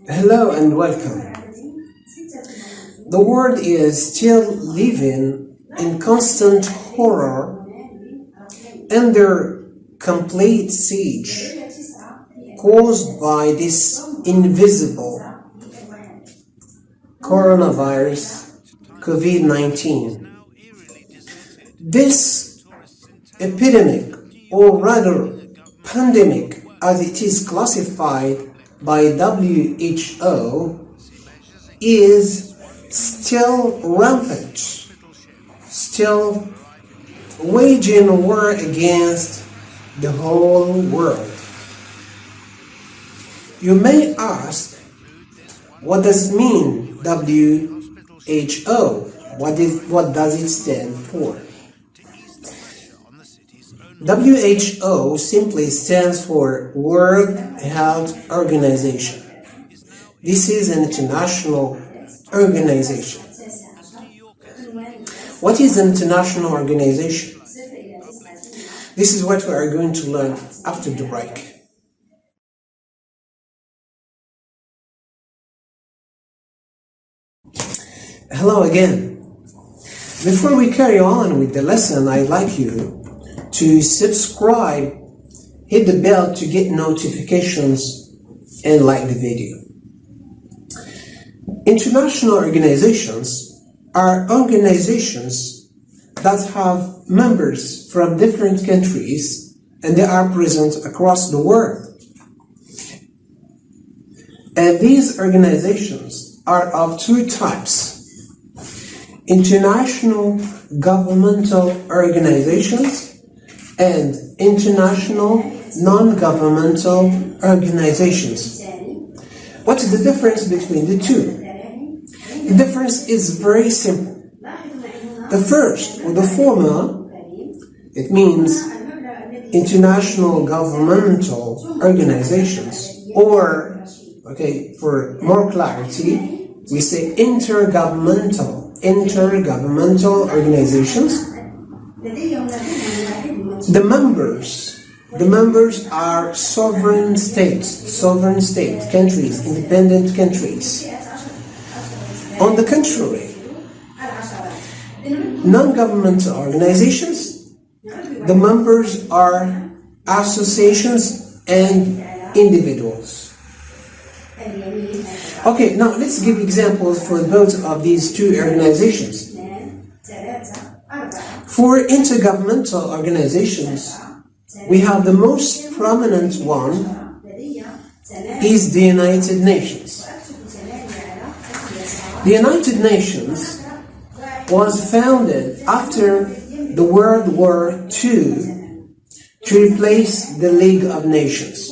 Hello and welcome. The world is still living in constant horror under complete siege caused by this invisible coronavirus, COVID-19. This epidemic, or rather pandemic as it is classified by WHO, is still rampant, still waging war against the whole world. You may ask, what does it mean, WHO? What does it stand for? WHO simply stands for World Health Organization. This is an international organization. What is an international organization? This is what we are going to learn after the break. Hello again. Before we carry on with the lesson, I'd like you to subscribe, hit the bell to get notifications, and like the video. International organizations are organizations that have members from different countries and they are present across the world. And these organizations are of two types: international governmental organizations and international non-governmental organizations. What is the difference between the two? The difference is very simple. The first, or the former, it means international governmental organizations, or, for more clarity, we say intergovernmental organizations. The members are sovereign states, countries, independent countries. On the contrary, non-governmental organizations, the members are associations and individuals. Okay, now let's give examples for both of these two organizations. For intergovernmental organizations, we have the most prominent one is the United Nations. The United Nations was founded after the World War II to replace the League of Nations.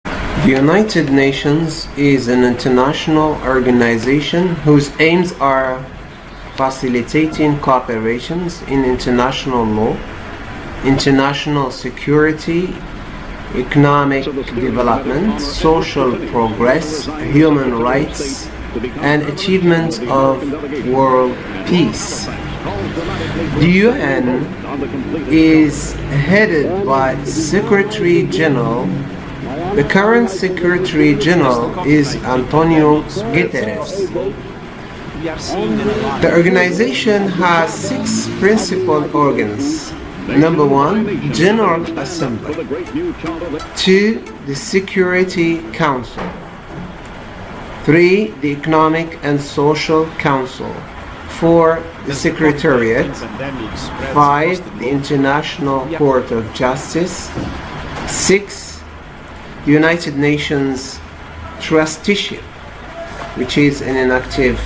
The United Nations is an international organization whose aims are facilitating cooperations in international law, international security, economic development, social progress, human rights, and achievement of world peace. The UN is headed by Secretary General. The current Secretary General is Antonio Guterres. The organization has 6 principal organs. Number 1, General Assembly. 2, the Security Council. 3, the Economic and Social Council. 4, the Secretariat. 5, the International Court of Justice. 6, the United Nations Trusteeship, which is an inactive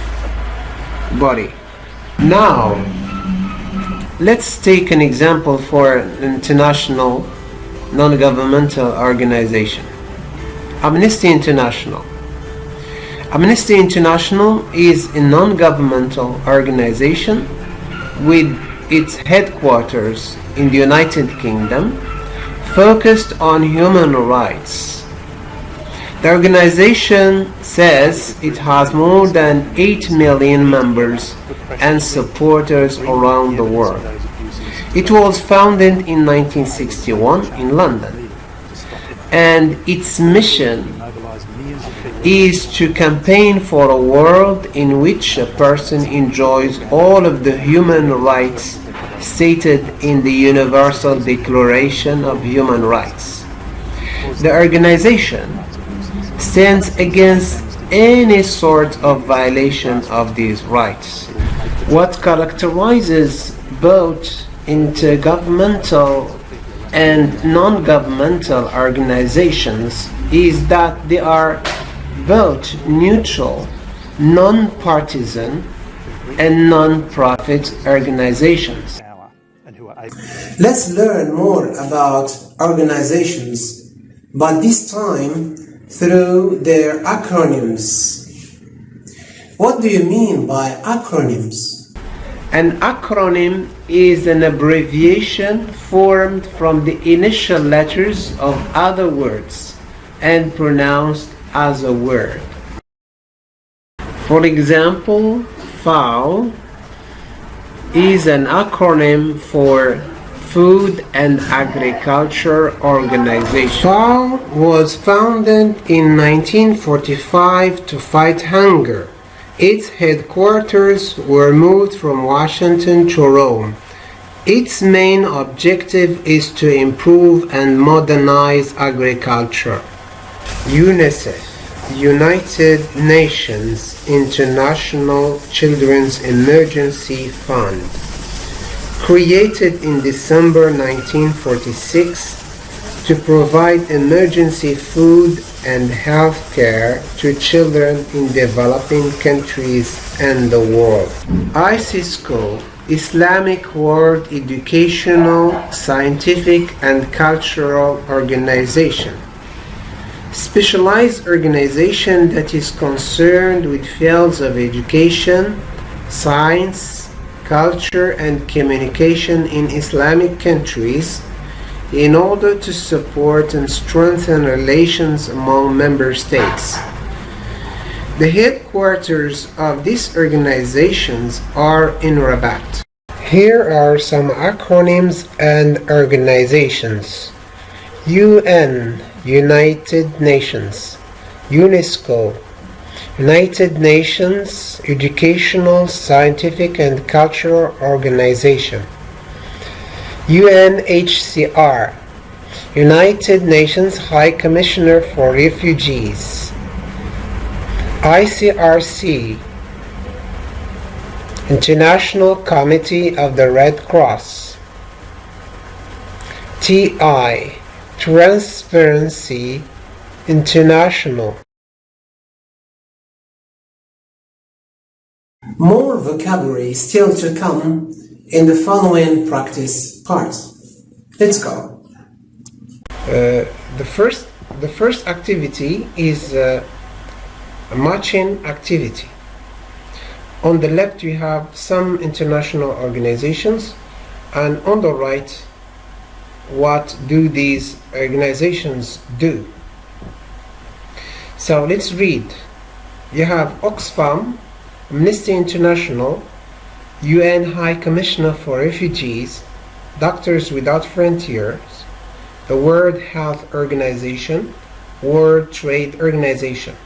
body. Now, let's take an example for an international non-governmental organization. Amnesty International. Amnesty International is a non-governmental organization with its headquarters in the United Kingdom, focused on human rights. The organization says it has more than 8 million members and supporters around the world. It was founded in 1961 in London, and its mission is to campaign for a world in which a person enjoys all of the human rights stated in the Universal Declaration of Human Rights. The organization stands against any sort of violation of these rights. What characterizes both intergovernmental and non-governmental organizations is that they are both neutral, non-partisan, and non-profit organizations. Let's learn more about organizations, but this time through their acronyms. What do you mean by acronyms? An acronym is an abbreviation formed from the initial letters of other words and pronounced as a word. For example, FAO is an acronym for Food and Agriculture Organization. FAO was founded in 1945 to fight hunger. Its headquarters were moved from Washington to Rome. Its main objective is to improve and modernize agriculture. UNICEF, United Nations International Children's Emergency Fund, created in December 1946 to provide emergency food and health care to children in developing countries and the world. ISECO, Islamic World Educational, Scientific and Cultural Organization, specialized organization that is concerned with fields of education, science, culture and communication in Islamic countries in order to support and strengthen relations among member states. The headquarters of these organizations are in Rabat. Here are some acronyms and organizations. UN, United Nations. UNESCO, United Nations Educational, Scientific and Cultural Organization. UNHCR, United Nations High Commissioner for Refugees. ICRC, International Committee of the Red Cross. TI, Transparency International. More vocabulary still to come in the following practice parts. Let's go. The first activity is a matching activity. On the left you have some international organizations, and on the right, what do these organizations do? So let's read. You have Oxfam, Amnesty International, UN High Commissioner for Refugees, Doctors Without Frontiers, the World Health Organization, World Trade Organization.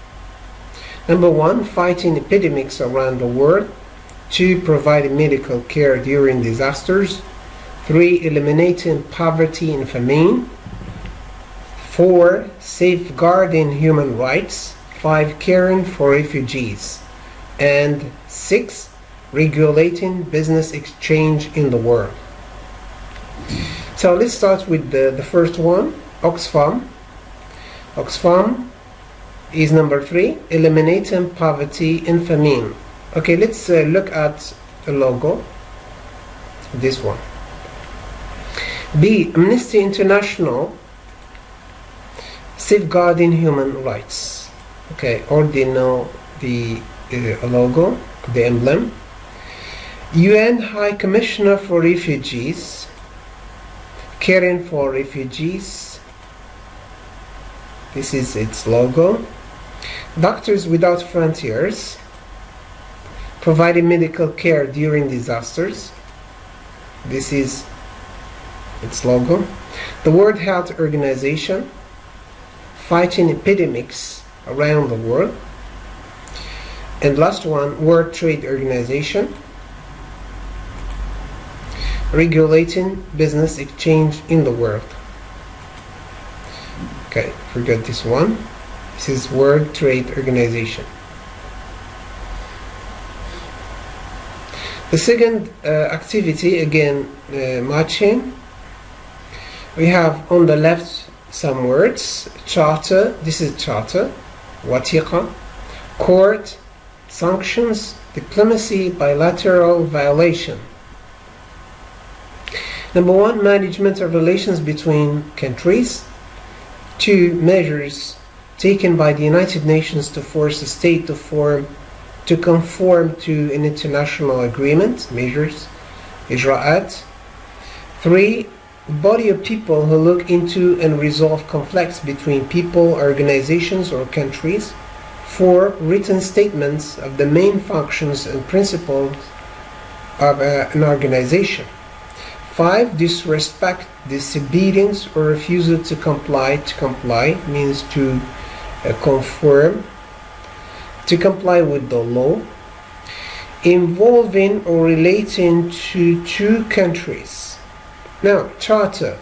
Number 1, fighting epidemics around the world. 2, providing medical care during disasters. 3, eliminating poverty and famine. 4, safeguarding human rights. 5, caring for refugees. And 6, regulating business exchange in the world. So let's start with the first one, Oxfam. Oxfam is number 3, eliminating poverty and famine. Okay, let's look at the logo, this one. B, Amnesty International, safeguarding human rights. Okay, already know the logo, the emblem. UN High Commissioner for Refugees, caring for refugees. This is its logo. Doctors Without Frontiers, providing medical care during disasters. This is its logo. The World Health Organization, fighting epidemics around the world. And last one, World Trade Organization, regulating business exchange in the world. Okay, forget this one. This is World Trade Organization. The second activity, again, matching. We have on the left some words. Charter, this is charter. Watiqa, court, sanctions, diplomacy, bilateral, violation. Number one, management of relations between countries. Two, measures taken by the United Nations to force a state to conform to an international agreement, measures, ijra'at. Three, body of people who look into and resolve conflicts between people, organizations, or countries. Four, written statements of the main functions and principles of an organization. Five, disrespect, disobedience, or refusal to comply. To comply means to conform, to comply with the law, involving or relating to two countries. Now, charter.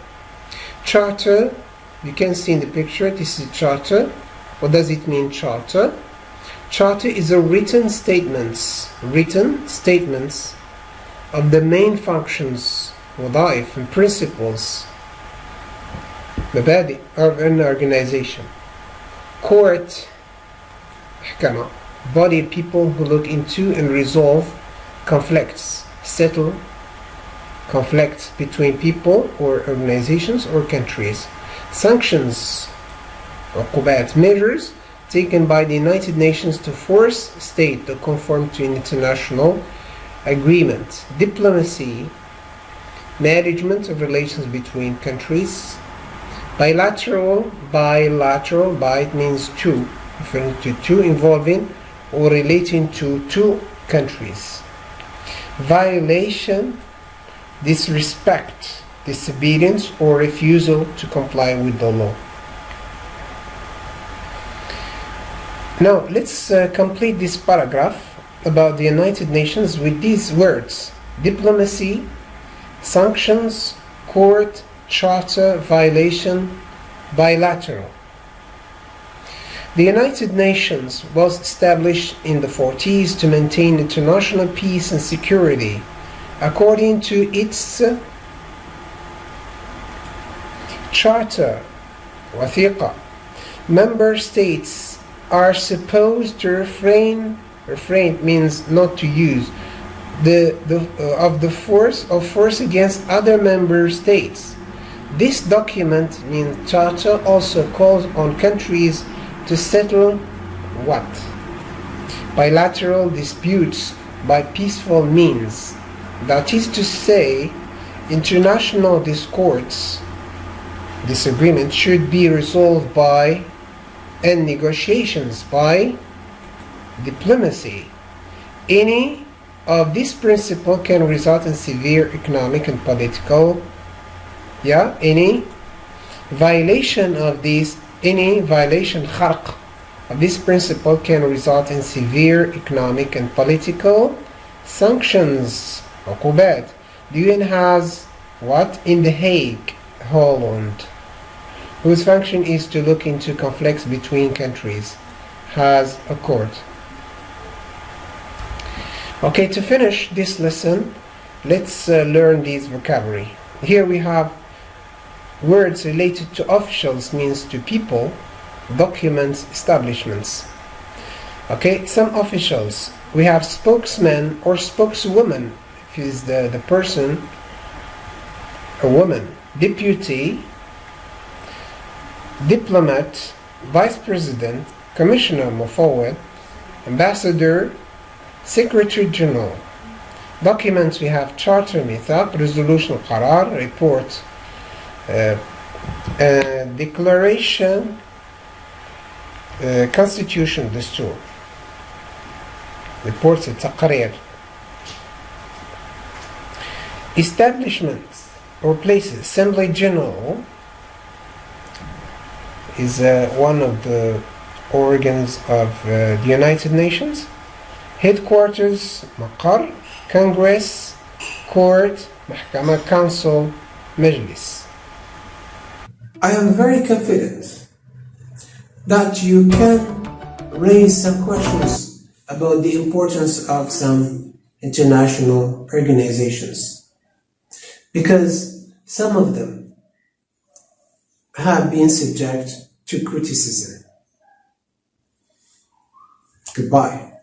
Charter, you can see in the picture, this is charter. What does it mean, charter? Charter is a written statements of the main functions, وظائف and principles, مبادئ of an organization. Court, محكمة, body of people who look into and resolve conflicts, settle conflicts between people or organizations or countries. Sanctions, عقوبات, measures taken by the United Nations to force a state to conform to an international agreement. Diplomacy, management of relations between countries. Bilateral, by it means two, referring to two, involving or relating to two countries. Violation, disrespect, disobedience, or refusal to comply with the law. Now, let's complete this paragraph about the United Nations with these words: diplomacy, sanctions, court, charter, violation, bilateral. The United Nations was established in the 40s to maintain international peace and security. According to its charter, watiqa, member states are supposed to refrain means not to use of force against other member states. This document, means charter, also calls on countries to settle what? Bilateral disputes by peaceful means. That is to say, international disagreements should be resolved by and negotiations by diplomacy. Any of this principle can result in severe economic and political any violation of this, kharq of this principle can result in severe economic and political sanctions. عقوبات. The UN has what? In The Hague, Holland, whose function is to look into conflicts between countries, has a court. Okay, to finish this lesson, let's learn these vocabulary. Here we have words related to officials, means to people, documents, establishments. Okay, some officials. We have spokesman or spokeswoman, if is the person, a woman. Deputy, diplomat, vice president, commissioner, mufawwid, ambassador, secretary general. Documents, we have charter, mithaq, resolution, qarar, report, declaration, constitution, dastur, reports, taqrir. Establishments or places, assembly general is one of the organs of the United Nations, headquarters, مقر, Congress, court, محكمة, council, مجلس. I am very confident that you can raise some questions about the importance of some international organizations, because some of them have been subject to criticism. Goodbye.